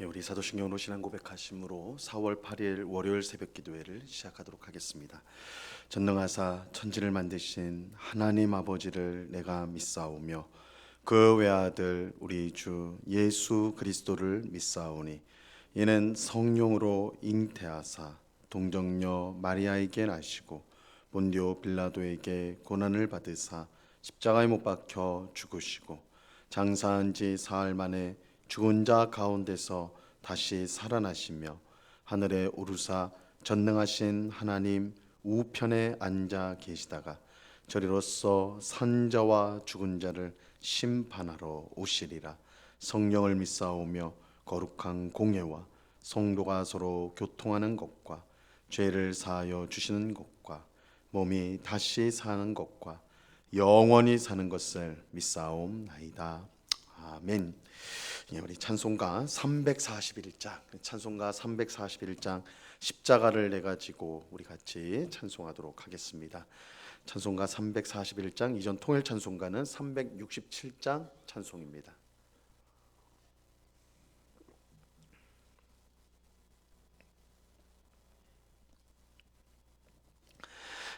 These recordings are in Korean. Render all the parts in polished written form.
우리 사도신경으로 신앙 고백하심으로 4월 8일 월요일 새벽 기도회를 시작하도록 하겠습니다. 전능하사 천지를 만드신 하나님 아버지를 내가 믿사오며 그 외아들 우리 주 예수 그리스도를 믿사오니 이는 성령으로 잉태하사 동정녀 마리아에게 나시고 본디오 빌라도에게 고난을 받으사 십자가에 못 박혀 죽으시고 장사한 지 사흘 만에 죽은 자 가운데서 다시 살아나시며 하늘에 오르사 전능하신 하나님 우편에 앉아 계시다가 저리로서 산 자와 죽은 자를 심판하러 오시리라. 성령을 믿사오며 거룩한 공예와 성도가 서로 교통하는 것과 죄를 사하여 주시는 것과 몸이 다시 사는 것과 영원히 사는 것을 믿사옵나이다. 아멘. 우리 찬송가 341장 십자가를 내 가지고 우리 같이 찬송하도록 하겠습니다. 찬송가 341장, 이전 통일 찬송가는 367장 찬송입니다.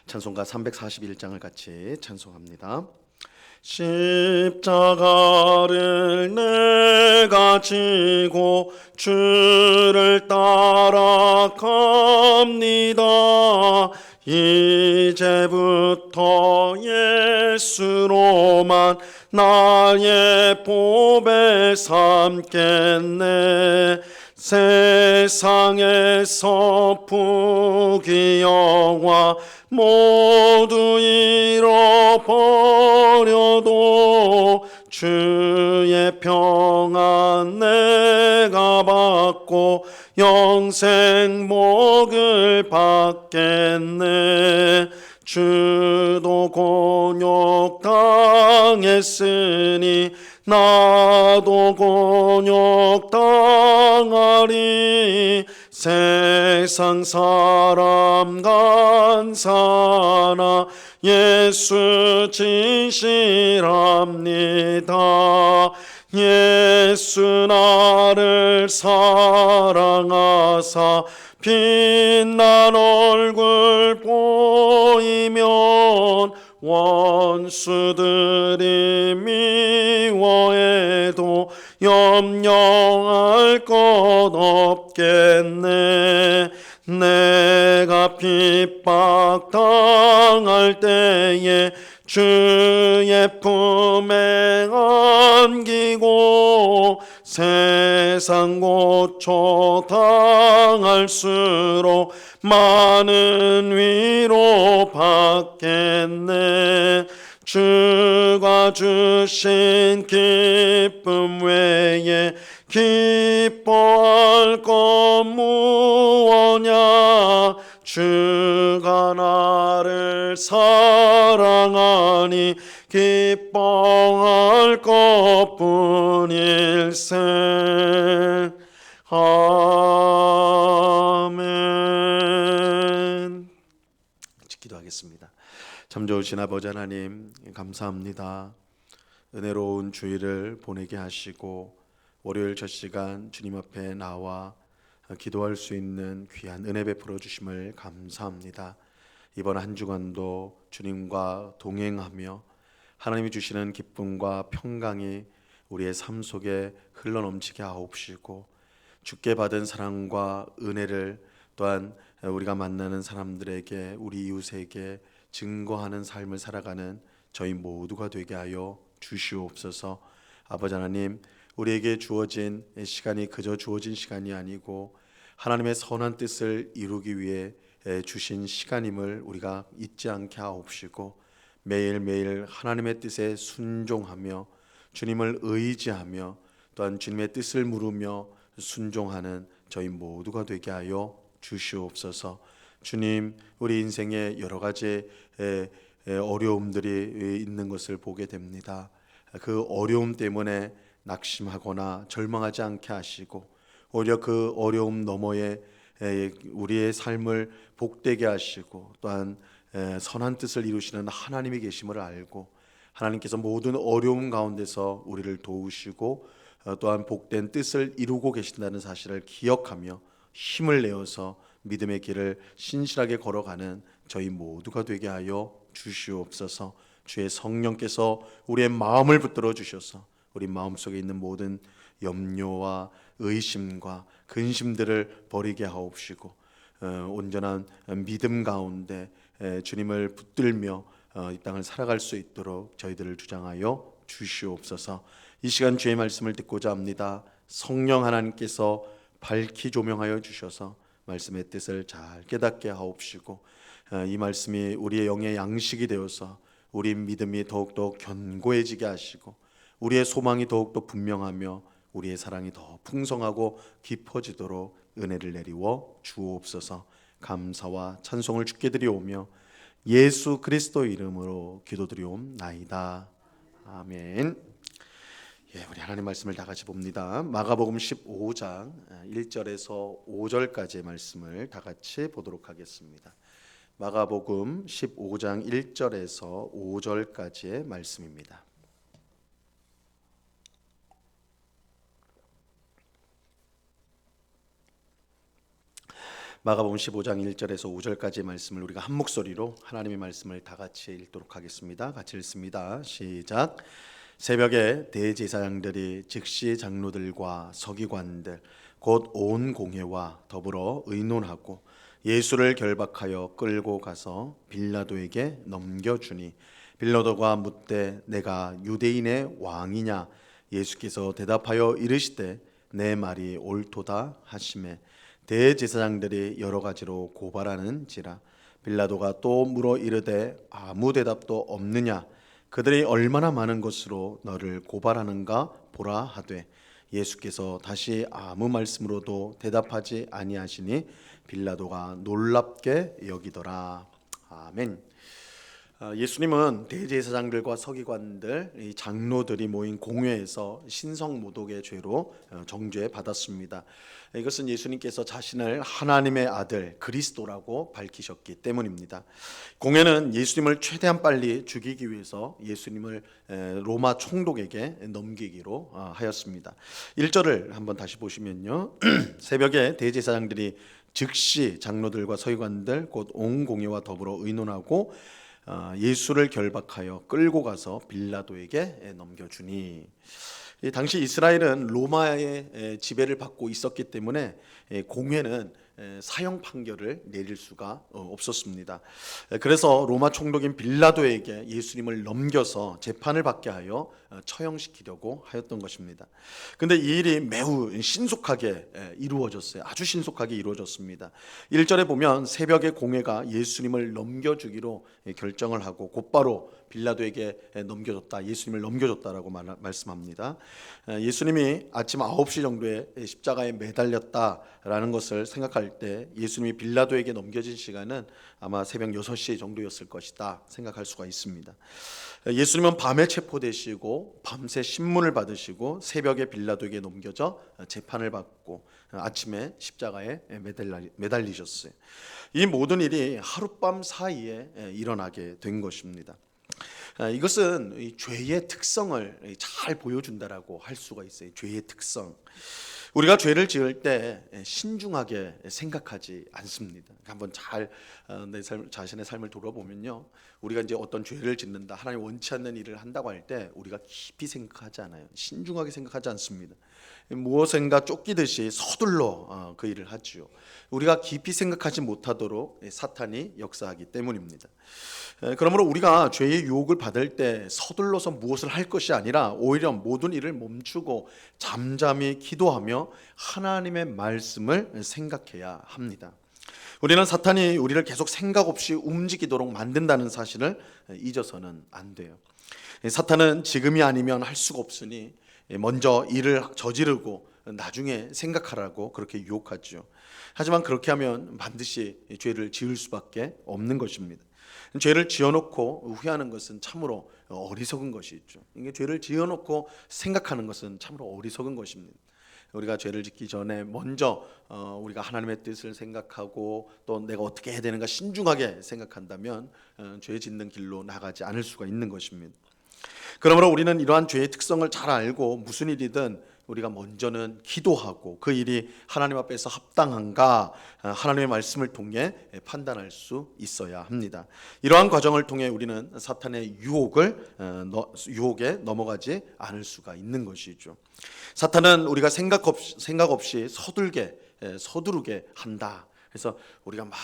찬송가 341장을 같이 찬송합니다. 십자가를 내가 지고 주를 따라갑니다. 이제부터 예수로만 나의 보배 삼겠네. 세상에서 부귀 영화 모두 잃어버려도 주의 평안 내가 받고 영생 복을 받겠네. 주도 곤욕 당했으니 나도 곤욕 당하리. 세상 사람 간사나 예수 진실합니다. 예수 나를 사랑하사 빛난 얼굴 보이면 원수들이 미워해도 염려할 것 없겠네. 내가 핍박 당할 때에 주의 품에 안기고 세상 고초 당할수록 많은 위로 받겠네. 주가 주신 기쁨 외에 기뻐할 것 무엇냐. 주가 나를 사랑하니 기뻐할 것뿐일세. 아멘. 기도하겠습니다. 참 좋으신 아버지 하나님, 감사합니다. 은혜로운 주일을 보내게 하시고 월요일 첫 시간 주님 앞에 나와 기도할 수 있는 귀한 은혜 베풀어 주심을 감사합니다. 이번 한 주간도 주님과 동행하며 하나님이 주시는 기쁨과 평강이 우리의 삶 속에 흘러넘치게 하옵시고, 주께 받은 사랑과 은혜를 또한 우리가 만나는 사람들에게, 우리 이웃에게 증거하는 삶을 살아가는 저희 모두가 되게 하여 주시옵소서. 아버지 하나님, 우리에게 주어진 시간이 그저 주어진 시간이 아니고 하나님의 선한 뜻을 이루기 위해 주신 시간임을 우리가 잊지 않게 하옵시고, 매일매일 하나님의 뜻에 순종하며 주님을 의지하며 또한 주님의 뜻을 물으며 순종하는 저희 모두가 되게 하여 주시옵소서. 주님, 우리 인생에 여러 가지 어려움들이 있는 것을 보게 됩니다. 그 어려움 때문에 낙심하거나 절망하지 않게 하시고, 오히려 그 어려움 너머에 우리의 삶을 복되게 하시고 또한 선한 뜻을 이루시는 하나님이 계심을 알고, 하나님께서 모든 어려움 가운데서 우리를 도우시고 또한 복된 뜻을 이루고 계신다는 사실을 기억하며 힘을 내어서 믿음의 길을 신실하게 걸어가는 저희 모두가 되게 하여 주시옵소서. 주의 성령께서 우리의 마음을 붙들어 주셔서 우리 마음속에 있는 모든 염려와 의심과 근심들을 버리게 하옵시고 온전한 믿음 가운데 주님을 붙들며 이 땅을 살아갈 수 있도록 저희들을 주장하여 주시옵소서. 이 시간 주의 말씀을 듣고자 합니다. 성령 하나님께서 밝히 조명하여 주셔서 말씀의 뜻을 잘 깨닫게 하옵시고 이 말씀이 우리의 영의 양식이 되어서 우리 믿음이 더욱더 견고해지게 하시고 우리의 소망이 더욱더 분명하며 우리의 사랑이 더 풍성하고 깊어지도록 은혜를 내리워 주옵소서. 감사와 찬송을 주께 드리오며 예수 그리스도 이름으로 기도드리옵나이다. 아멘. 우리 하나님 말씀을 다 같이 봅니다. 마가복음 15장 1절에서 5절까지의 말씀을 다 같이 보도록 하겠습니다. 마가복음 15장 1절에서 5절까지의 말씀입니다. 마가복음 15장 1절에서 5절까지의 말씀을 우리가 한 목소리로 하나님의 말씀을 다 같이 읽도록 하겠습니다. 같이 읽습니다. 시작. 새벽에 대제사장들이 즉시 장로들과 서기관들 곧 온 공회와 더불어 의논하고 예수를 결박하여 끌고 가서 빌라도에게 넘겨주니 빌라도가 묻되 내가 유대인의 왕이냐? 예수께서 대답하여 이르시되 내 말이 옳도다 하시매 대제사장들이 여러 가지로 고발하는지라. 빌라도가 또 물어 이르되 아무 대답도 없느냐? 그들이 얼마나 많은 것으로 너를 고발하는가 보라 하되 예수께서 다시 아무 말씀으로도 대답하지 아니하시니 빌라도가 놀랍게 여기더라. 아멘. 예수님은 대제사장들과 서기관들, 이 장로들이 모인 공회에서 신성모독의 죄로 정죄 받았습니다. 이것은 예수님께서 자신을 하나님의 아들 그리스도라고 밝히셨기 때문입니다. 공회는 예수님을 최대한 빨리 죽이기 위해서 예수님을 로마 총독에게 넘기기로 하였습니다. 1절을 한번 다시 보시면요. 새벽에 대제사장들이 즉시 장로들과 서기관들 곧 온 공회와 더불어 의논하고 예수를 결박하여 끌고 가서 빌라도에게 넘겨주니, 당시 이스라엘은 로마의 지배를 받고 있었기 때문에 공회는 사형 판결을 내릴 수가 없었습니다. 그래서 로마 총독인 빌라도에게 예수님을 넘겨서 재판을 받게 하여 처형시키려고 하였던 것입니다. 그런데 이 일이 매우 신속하게 이루어졌어요. 아주 신속하게 이루어졌습니다. 1절에 보면 새벽에 공회가 예수님을 넘겨주기로 결정을 하고 곧바로 빌라도에게 넘겨줬다, 예수님을 넘겨줬다라고 말씀합니다. 예수님이 아침 9시 정도에 십자가에 매달렸다라는 것을 생각할 때 예수님이 빌라도에게 넘겨진 시간은 아마 새벽 6시 정도였을 것이다 생각할 수가 있습니다. 예수님은 밤에 체포되시고 밤새 신문을 받으시고 새벽에 빌라도에게 넘겨져 재판을 받고 아침에 십자가에 매달리셨어요. 이 모든 일이 하룻밤 사이에 일어나게 된 것입니다. 이것은 죄의 특성을 잘 보여준다라고 할 수가 있어요. 죄의 특성. 우리가 죄를 지을 때 신중하게 생각하지 않습니다. 한번 잘 내 자신의 삶을 돌아보면요, 우리가 이제 어떤 죄를 짓는다, 하나님 원치 않는 일을 한다고 할 때 우리가 깊이 생각하지 않아요. 신중하게 생각하지 않습니다. 무엇인가 쫓기듯이 서둘러 그 일을 하지요. 우리가 깊이 생각하지 못하도록 사탄이 역사하기 때문입니다. 그러므로 우리가 죄의 유혹을 받을 때 서둘러서 무엇을 할 것이 아니라 오히려 모든 일을 멈추고 잠잠히 기도하며 하나님의 말씀을 생각해야 합니다. 우리는 사탄이 우리를 계속 생각 없이 움직이도록 만든다는 사실을 잊어서는 안 돼요. 사탄은 지금이 아니면 할 수가 없으니 먼저 일을 저지르고 나중에 생각하라고 그렇게 유혹하죠. 하지만 그렇게 하면 반드시 죄를 지을 수밖에 없는 것입니다. 죄를 지어놓고 후회하는 것은 참으로 어리석은 것이죠. 이게 죄를 지어놓고 생각하는 것은 참으로 어리석은 것입니다. 우리가 죄를 짓기 전에 먼저 우리가 하나님의 뜻을 생각하고 또 내가 어떻게 해야 되는가 신중하게 생각한다면 죄 짓는 길로 나가지 않을 수가 있는 것입니다. 그러므로 우리는 이러한 죄의 특성을 잘 알고 무슨 일이든 우리가 먼저는 기도하고 그 일이 하나님 앞에서 합당한가 하나님의 말씀을 통해 판단할 수 있어야 합니다. 이러한 과정을 통해 우리는 사탄의 유혹에 넘어가지 않을 수가 있는 것이죠. 사탄은 우리가 생각 없이 서두르게 한다. 그래서 우리가 막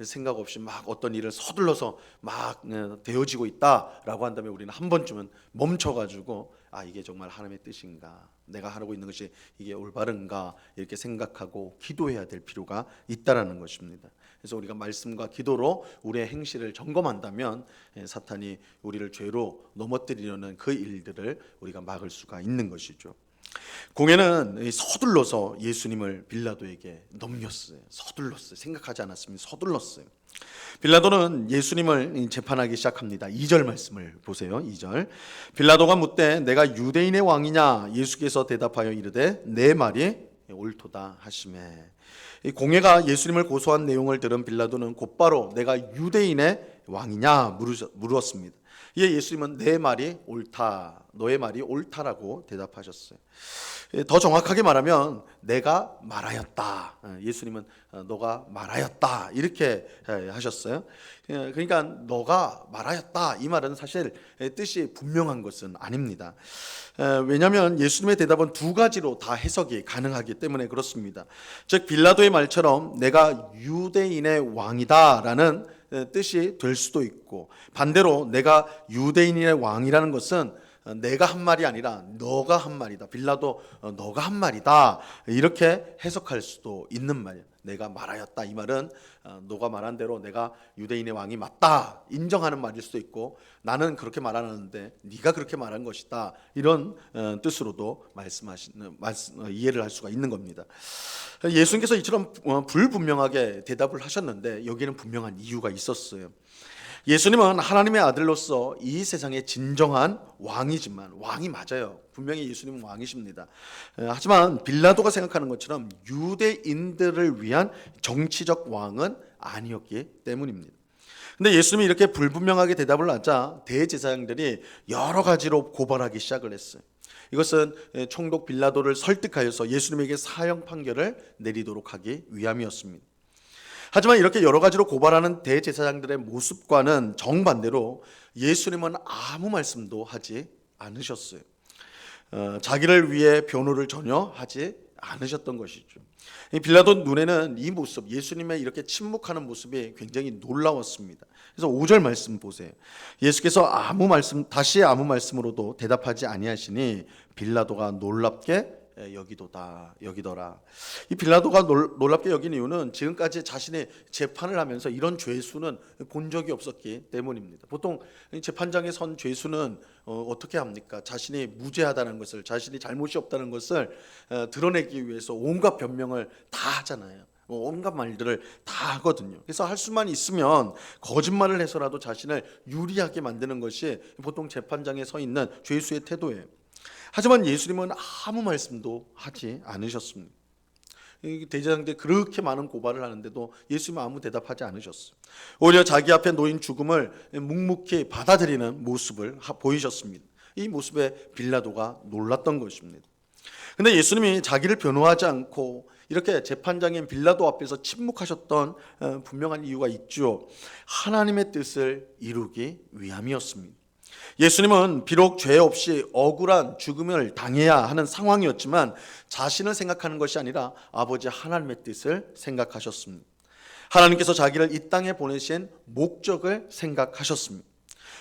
생각 없이 막 어떤 일을 서둘러서 막 되어지고 있다라고 한다면 우리는 한 번쯤은 멈춰가지고 이게 정말 하나님의 뜻인가, 내가 하고 있는 것이 이게 올바른가 이렇게 생각하고 기도해야 될 필요가 있다라는 것입니다. 그래서 우리가 말씀과 기도로 우리의 행실을 점검한다면 사탄이 우리를 죄로 넘어뜨리려는 그 일들을 우리가 막을 수가 있는 것이죠. 공회는 서둘러서 예수님을 빌라도에게 넘겼어요. 생각하지 않았습니다. 서둘렀어요. 빌라도는 예수님을 재판하기 시작합니다. 2절 말씀을 보세요. 2절. 빌라도가 묻되 내가 유대인의 왕이냐? 예수께서 대답하여 이르되 내 말이 옳도다 하시매. 공회가 예수님을 고소한 내용을 들은 빌라도는 곧바로 내가 유대인의 왕이냐 물었습니다. 이에 예수님은 내 말이 옳다, 너의 말이 옳다라고 대답하셨어요. 더 정확하게 말하면 내가 말하였다. 예수님은 너가 말하였다 이렇게 하셨어요. 그러니까 너가 말하였다 이 말은 사실 뜻이 분명한 것은 아닙니다. 왜냐하면 예수님의 대답은 두 가지로 다 해석이 가능하기 때문에 그렇습니다. 즉 빌라도의 말처럼 내가 유대인의 왕이다라는 뜻이 될 수도 있고, 반대로 내가 유대인의 왕이라는 것은 내가 한 말이 아니라 너가 한 말이다. 빌라도 너가 한 말이다. 이렇게 해석할 수도 있는 말이에요. 내가 말하였다. 이 말은 너가 말한 대로 내가 유대인의 왕이 맞다. 인정하는 말일 수도 있고, 나는 그렇게 말하는데 네가 그렇게 말한 것이다. 이런 뜻으로도 이해를 할 수가 있는 겁니다. 예수님께서 이처럼 불분명하게 대답을 하셨는데 여기는 분명한 이유가 있었어요. 예수님은 하나님의 아들로서 이 세상의 진정한 왕이지만, 왕이 맞아요. 분명히 예수님은 왕이십니다. 하지만 빌라도가 생각하는 것처럼 유대인들을 위한 정치적 왕은 아니었기 때문입니다. 근데 예수님이 이렇게 불분명하게 대답을 하자 대제사장들이 여러 가지로 고발하기 시작을 했어요. 이것은 총독 빌라도를 설득하여서 예수님에게 사형 판결을 내리도록 하기 위함이었습니다. 하지만 이렇게 여러 가지로 고발하는 대제사장들의 모습과는 정반대로 예수님은 아무 말씀도 하지 않으셨어요. 자기를 위해 변호를 전혀 하지 않으셨던 것이죠. 빌라도 눈에는 이 모습, 예수님의 이렇게 침묵하는 모습이 굉장히 놀라웠습니다. 그래서 5절 말씀 보세요. 예수께서 다시 아무 말씀으로도 대답하지 아니하시니 빌라도가 놀랍게 여기더라. 이 빌라도가 놀랍게 여긴 이유는 지금까지 자신이 재판을 하면서 이런 죄수는 본 적이 없었기 때문입니다. 보통 재판장에 선 죄수는 어떻게 합니까? 자신이 무죄하다는 것을, 자신이 잘못이 없다는 것을 드러내기 위해서 온갖 변명을 다 하잖아요. 온갖 말들을 다 하거든요. 그래서 할 수만 있으면 거짓말을 해서라도 자신을 유리하게 만드는 것이 보통 재판장에 서 있는 죄수의 태도예요. 하지만 예수님은 아무 말씀도 하지 않으셨습니다. 대제사장들이 그렇게 많은 고발을 하는데도 예수님은 아무 대답하지 않으셨어요. 오히려 자기 앞에 놓인 죽음을 묵묵히 받아들이는 모습을 보이셨습니다. 이 모습에 빌라도가 놀랐던 것입니다. 그런데 예수님이 자기를 변호하지 않고 이렇게 재판장인 빌라도 앞에서 침묵하셨던 분명한 이유가 있죠. 하나님의 뜻을 이루기 위함이었습니다. 예수님은 비록 죄 없이 억울한 죽음을 당해야 하는 상황이었지만 자신을 생각하는 것이 아니라 아버지 하나님의 뜻을 생각하셨습니다. 하나님께서 자기를 이 땅에 보내신 목적을 생각하셨습니다.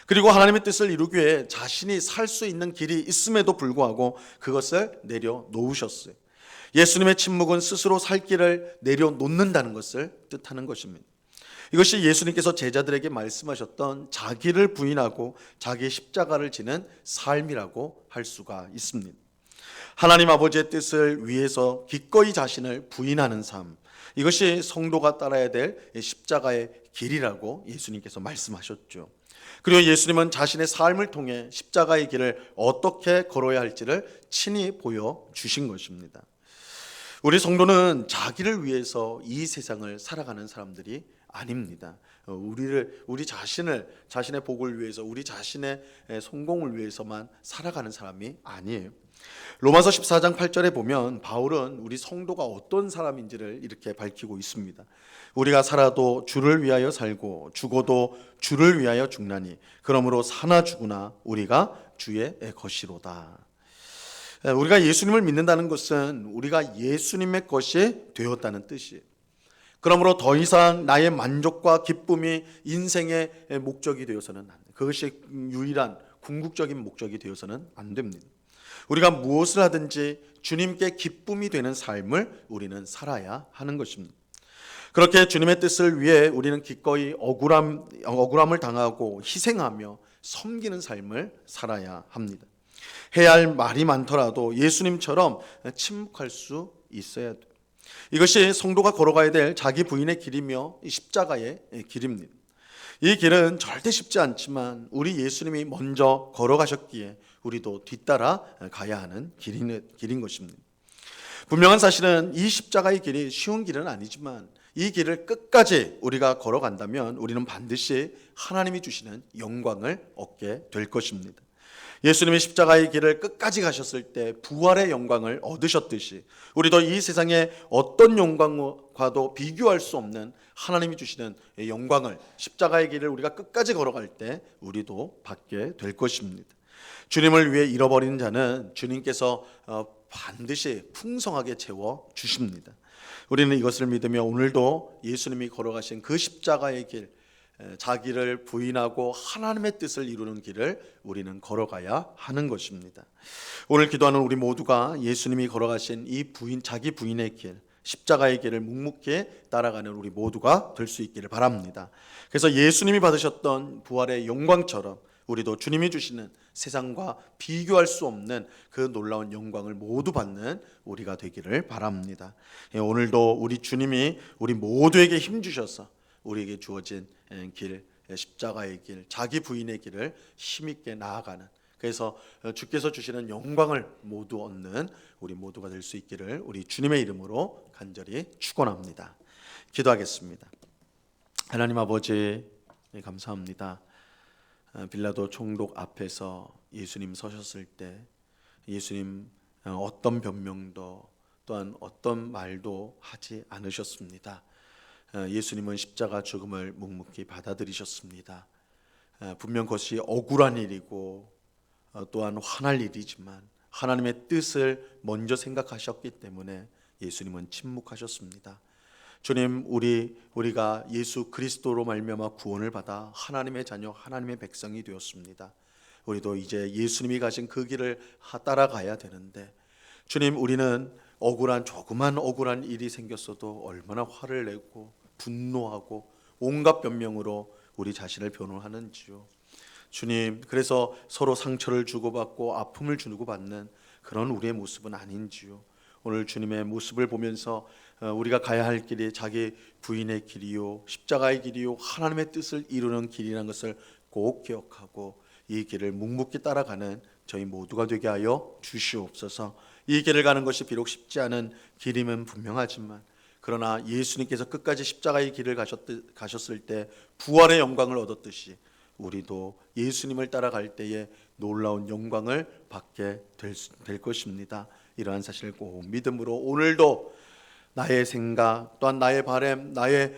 그리고 하나님의 뜻을 이루기 위해 자신이 살 수 있는 길이 있음에도 불구하고 그것을 내려놓으셨어요. 예수님의 침묵은 스스로 살 길을 내려놓는다는 것을 뜻하는 것입니다. 이것이 예수님께서 제자들에게 말씀하셨던 자기를 부인하고 자기의 십자가를 지는 삶이라고 할 수가 있습니다. 하나님 아버지의 뜻을 위해서 기꺼이 자신을 부인하는 삶, 이것이 성도가 따라야 될 십자가의 길이라고 예수님께서 말씀하셨죠. 그리고 예수님은 자신의 삶을 통해 십자가의 길을 어떻게 걸어야 할지를 친히 보여주신 것입니다. 우리 성도는 자기를 위해서 이 세상을 살아가는 사람들이 아닙니다. 우리 자신의 복을 위해서, 우리 자신의 성공을 위해서만 살아가는 사람이 아니에요. 로마서 14장 8절에 보면 바울은 우리 성도가 어떤 사람인지를 이렇게 밝히고 있습니다. 우리가 살아도 주를 위하여 살고 죽어도 주를 위하여 죽나니 그러므로 사나 죽으나 우리가 주의 것이로다. 우리가 예수님을 믿는다는 것은 우리가 예수님의 것이 되었다는 뜻이에요. 그러므로 더 이상 나의 만족과 기쁨이 인생의 목적이 되어서는 안 돼요. 그것이 유일한 궁극적인 목적이 되어서는 안 됩니다. 우리가 무엇을 하든지 주님께 기쁨이 되는 삶을 우리는 살아야 하는 것입니다. 그렇게 주님의 뜻을 위해 우리는 기꺼이 억울함을 당하고 희생하며 섬기는 삶을 살아야 합니다. 해야 할 말이 많더라도 예수님처럼 침묵할 수 있어야 돼요. 이것이 성도가 걸어가야 될 자기 부인의 길이며 십자가의 길입니다. 이 길은 절대 쉽지 않지만 우리 예수님이 먼저 걸어가셨기에 우리도 뒤따라 가야 하는 길인 것입니다. 분명한 사실은 이 십자가의 길이 쉬운 길은 아니지만 이 길을 끝까지 우리가 걸어간다면 우리는 반드시 하나님이 주시는 영광을 얻게 될 것입니다. 예수님이 십자가의 길을 끝까지 가셨을 때 부활의 영광을 얻으셨듯이 우리도 이 세상의 어떤 영광과도 비교할 수 없는 하나님이 주시는 영광을 십자가의 길을 우리가 끝까지 걸어갈 때 우리도 받게 될 것입니다. 주님을 위해 잃어버린 자는 주님께서 반드시 풍성하게 채워 주십니다. 우리는 이것을 믿으며 오늘도 예수님이 걸어가신 그 십자가의 길, 자기를 부인하고 하나님의 뜻을 이루는 길을 우리는 걸어가야 하는 것입니다. 오늘 기도하는 우리 모두가 예수님이 걸어가신 이 자기 부인의 길, 십자가의 길을 묵묵히 따라가는 우리 모두가 될 수 있기를 바랍니다. 그래서 예수님이 받으셨던 부활의 영광처럼 우리도 주님이 주시는 세상과 비교할 수 없는 그 놀라운 영광을 모두 받는 우리가 되기를 바랍니다. 오늘도 우리 주님이 우리 모두에게 힘 주셔서 우리에게 주어진 길, 십자가의 길, 자기 부인의 길을 힘있게 나아가는, 그래서 주께서 주시는 영광을 모두 얻는 우리 모두가 될 수 있기를 우리 주님의 이름으로 간절히 축원합니다. 기도하겠습니다. 하나님 아버지 감사합니다. 빌라도 총독 앞에서 예수님 서셨을 때 예수님 어떤 변명도 또한 어떤 말도 하지 않으셨습니다. 예수님은 십자가 죽음을 묵묵히 받아들이셨습니다. 분명 그것이 억울한 일이고 또한 화날 일이지만 하나님의 뜻을 먼저 생각하셨기 때문에 예수님은 침묵하셨습니다. 주님, 우리가 예수 그리스도로 말미암아 구원을 받아 하나님의 자녀, 하나님의 백성이 되었습니다. 우리도 이제 예수님이 가신 그 길을 따라가야 되는데 주님, 우리는 조그만 억울한 일이 생겼어도 얼마나 화를 내고 분노하고 온갖 변명으로 우리 자신을 변호하는지요. 주님, 그래서 서로 상처를 주고받고 아픔을 주고받는 그런 우리의 모습은 아닌지요. 오늘 주님의 모습을 보면서 우리가 가야 할 길이 자기 부인의 길이요, 십자가의 길이요, 하나님의 뜻을 이루는 길이라는 것을 꼭 기억하고 이 길을 묵묵히 따라가는 저희 모두가 되게 하여 주시옵소서. 이 길을 가는 것이 비록 쉽지 않은 길임은 분명하지만 그러나 예수님께서 끝까지 십자가의 길을 가셨을 때 부활의 영광을 얻었듯이 우리도 예수님을 따라갈 때에 놀라운 영광을 받게 될 것입니다. 이러한 사실을 꼭 믿음으로 오늘도 나의 생각 또한 나의 바람, 나의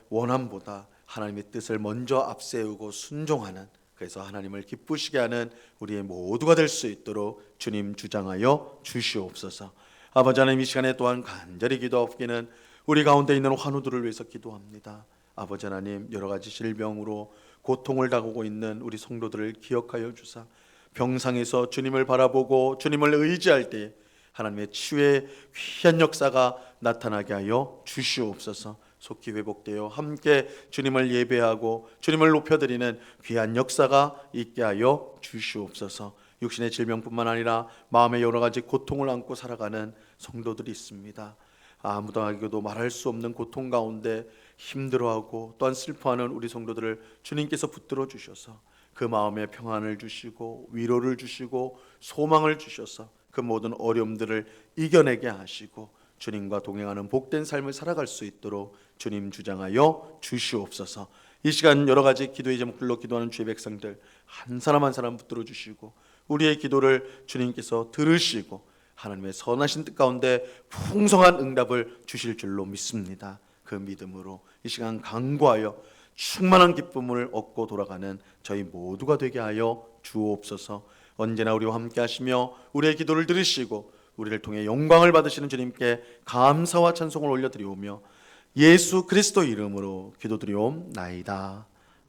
원함보다 하나님의 뜻을 먼저 앞세우고 순종하는, 그래서 하나님을 기쁘시게 하는 우리의 모두가 될 수 있도록 주님 주장하여 주시옵소서. 아버지 하나님, 이 시간에 또한 간절히 기도하옵기는 우리 가운데 있는 환우들을 위해서 기도합니다. 아버지 하나님, 여러 가지 질병으로 고통을 당하고 있는 우리 성도들을 기억하여 주사 병상에서 주님을 바라보고 주님을 의지할 때 하나님의 치유의 귀한 역사가 나타나게 하여 주시옵소서. 속히 회복되어 함께 주님을 예배하고 주님을 높여드리는 귀한 역사가 있게 하여 주시옵소서. 육신의 질병뿐만 아니라 마음의 여러 가지 고통을 안고 살아가는 성도들이 있습니다. 아무도 말할 수 없는 고통 가운데 힘들어하고 또한 슬퍼하는 우리 성도들을 주님께서 붙들어 주셔서 그 마음에 평안을 주시고 위로를 주시고 소망을 주셔서 그 모든 어려움들을 이겨내게 하시고 주님과 동행하는 복된 삶을 살아갈 수 있도록 주님 주장하여 주시옵소서. 이 시간 여러 가지 기도의 제목들로 기도하는 주의 백성들 한 사람 한 사람 붙들어 주시고 우리의 기도를 주님께서 들으시고 하나님의 선하신 뜻 가운데 풍성한 응답을 주실 줄로 믿습니다. 그 믿음으로 이 시간 강구하여 충만한 기쁨을 얻고 돌아가는 저희 모두가 되게 하여 주옵소서. 언제나 우리와 함께 하시며 우리의 기도를 들으시고 우리를 통해 영광을 받으시는 주님께 감사와 찬송을 올려드리오며 예수 그리스도 이름으로 기도드리옵나이다.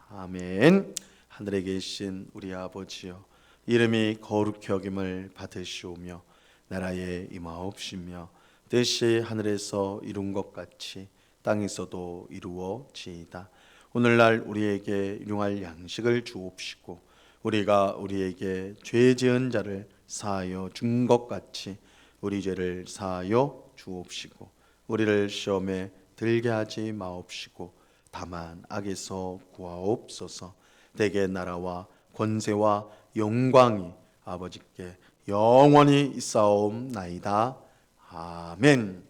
아멘. 하늘에 계신 우리 아버지여, 이름이 거룩히 여김을 받으시오며 나라에 임하옵시며 뜻이 하늘에서 이룬 것 같이 땅에서도 이루어지이다. 오늘날 우리에게 일용할 양식을 주옵시고 우리가 우리에게 죄 지은 자를 사하여 준 것 같이 우리 죄를 사하여 주옵시고 우리를 시험에 들게 하지 마옵시고 다만 악에서 구하옵소서. 대개 나라와 권세와 영광이 아버지께 영원히 있사옵나이다. 아멘.